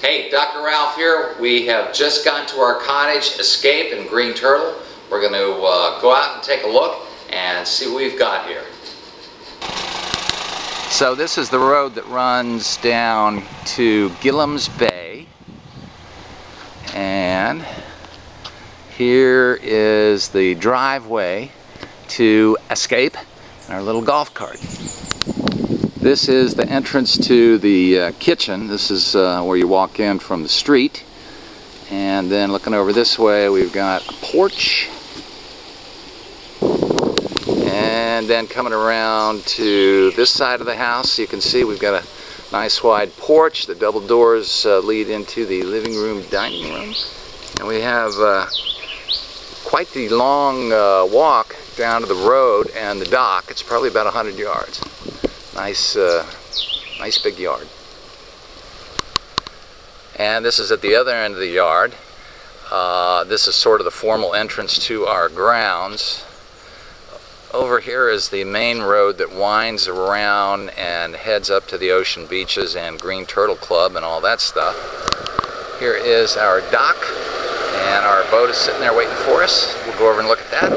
Hey, Dr. Ralph here. We have just gone to our cottage, Escape in Green Turtle. We're going to go out and take a look and see what we've got here. So this is the road that runs down to Gillam's Bay. And here is the driveway to Escape in our little golf cart. This is the entrance to the kitchen. This is where you walk in from the street. And then looking over this way, we've got a porch. And then coming around to this side of the house, you can see we've got a nice wide porch. The double doors lead into the living room, dining room. And we have quite the long walk down to the road and the dock. It's probably about 100 yards. Nice big yard. And this is at the other end of the yard. This is sort of the formal entrance to our grounds. Over here is the main road that winds around and heads up to the ocean beaches and Green Turtle Club and all that stuff. Here is our dock, and our boat is sitting there waiting for us. We'll go over and look at that.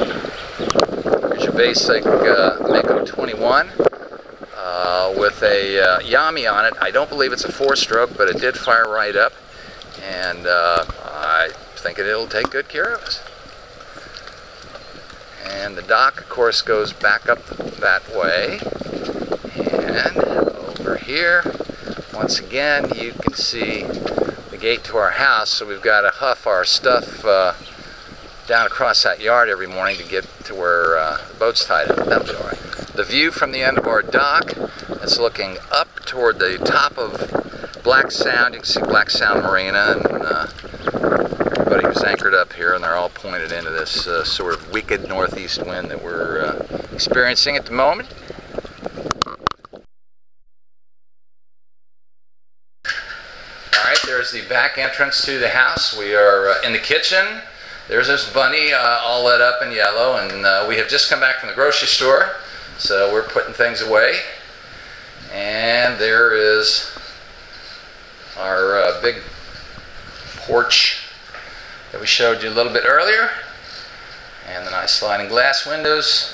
Here's your basic Mako 21. With a Yami on it. I don't believe it's a 4-stroke, but it did fire right up, and I think it'll take good care of us. And the dock, of course, goes back up that way, and over here, once again, you can see the gate to our house. So we've got to huff our stuff down across that yard every morning to get to where the boat's tied up. That'll be all right. The view from the end of our dock is looking up toward the top of Black Sound. You can see Black Sound Marina, and everybody who's anchored up here, and they're all pointed into this sort of wicked northeast wind that we're experiencing at the moment. Alright, there's the back entrance to the house. We are in the kitchen. There's this bunny all lit up in yellow, and we have just come back from the grocery store. So we're putting things away, and there is our big porch that we showed you a little bit earlier, and the nice sliding glass windows.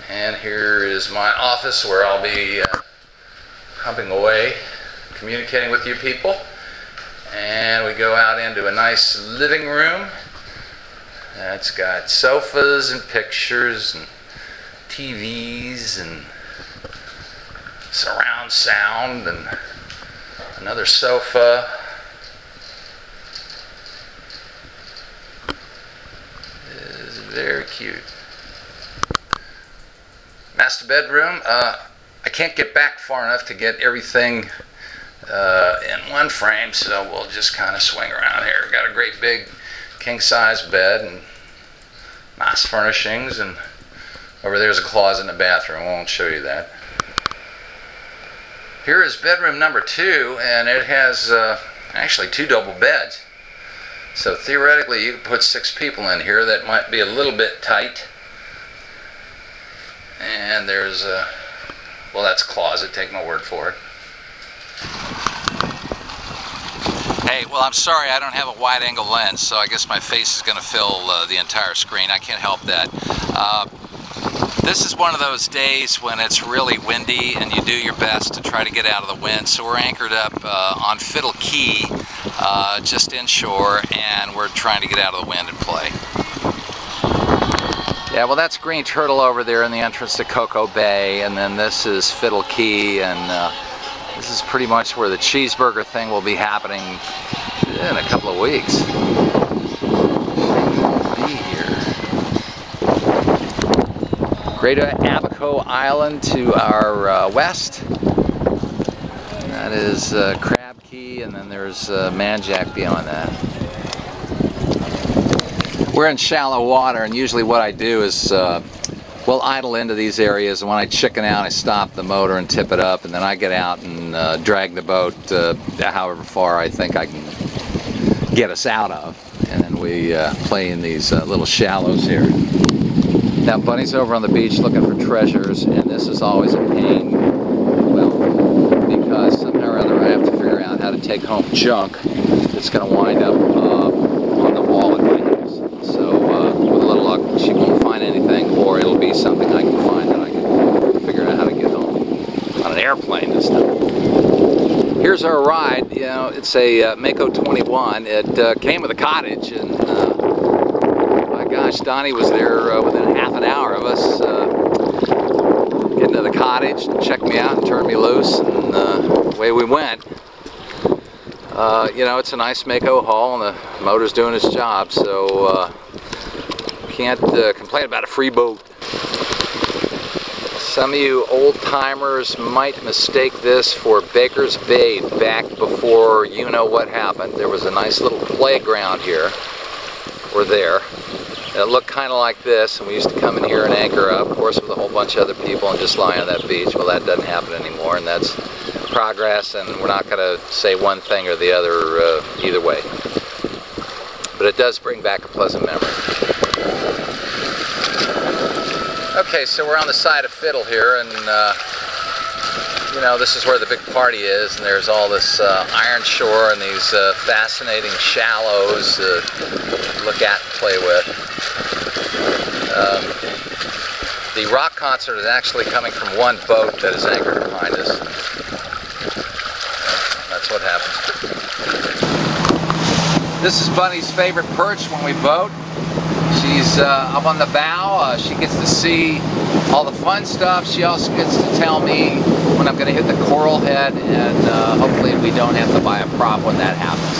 And here is my office where I'll be humping away, communicating with you people. And we go out into a nice living room. It's got sofas and pictures and TVs and surround sound and another sofa. It is very cute. Master bedroom. I can't get back far enough to get everything in one frame, so we'll just kind of swing around here. Got a great big king-size bed and nice furnishings, and over there's a closet in the bathroom. I won't show you that. Here is bedroom number 2, and it has actually 2 double beds. So theoretically you could put 6 people in here. That might be a little bit tight. And there's well, that's a closet, take my word for it. Hey, well, I'm sorry I don't have a wide angle lens, so I guess my face is going to fill the entire screen. I can't help that. This is one of those days when it's really windy and you do your best to try to get out of the wind. So we're anchored up on Fiddle Key, just inshore, and we're trying to get out of the wind and play. Yeah, well, that's Green Turtle over there in the entrance to Cocoa Bay, and then this is Fiddle Key, and this is pretty much where the cheeseburger thing will be happening in a couple of weeks. Great Abaco Island to our west. And that is Crab Key, and then there's Manjack beyond that. We're in shallow water, and usually what I do is we'll idle into these areas, and when I chicken out, I stop the motor and tip it up, and then I get out and drag the boat however far I think I can get us out of. And then we play in these little shallows here. Now Bunny's over on the beach looking for treasures, and this is always a pain, well, because somehow or other I have to figure out how to take home junk that's going to wind up on the wall at my house. So with a little luck, she won't find anything, or it'll be something I can find that I can figure out how to get home on an airplane this time. Here's our ride. You know, it's a Mako 21. It came with a cottage, and my gosh, Donnie was there within half an hour of us getting to the cottage and checked me out and turned me loose, and away we went. You know, it's a nice Mako haul, and the motor's doing its job, so can't complain about a free boat. Some of you old-timers might mistake this for Baker's Bay back before you know what happened. There was a nice little playground here, or there. It looked kind of like this, and we used to come in here and anchor up, of course, with a whole bunch of other people and just lie on that beach. Well, that doesn't happen anymore, and that's progress, and we're not going to say one thing or the other either way. But it does bring back a pleasant memory. Okay, so we're on the side of Fiddle here, and you know, this is where the big party is, and there's all this iron shore and these fascinating shallows to look at and play with. The rock concert is actually coming from one boat that is anchored behind us. That's what happens. This is Bunny's favorite perch when we boat. She's up on the bow. She gets to see all the fun stuff. She also gets to tell me when I'm going to hit the coral head, and hopefully we don't have to buy a prop when that happens.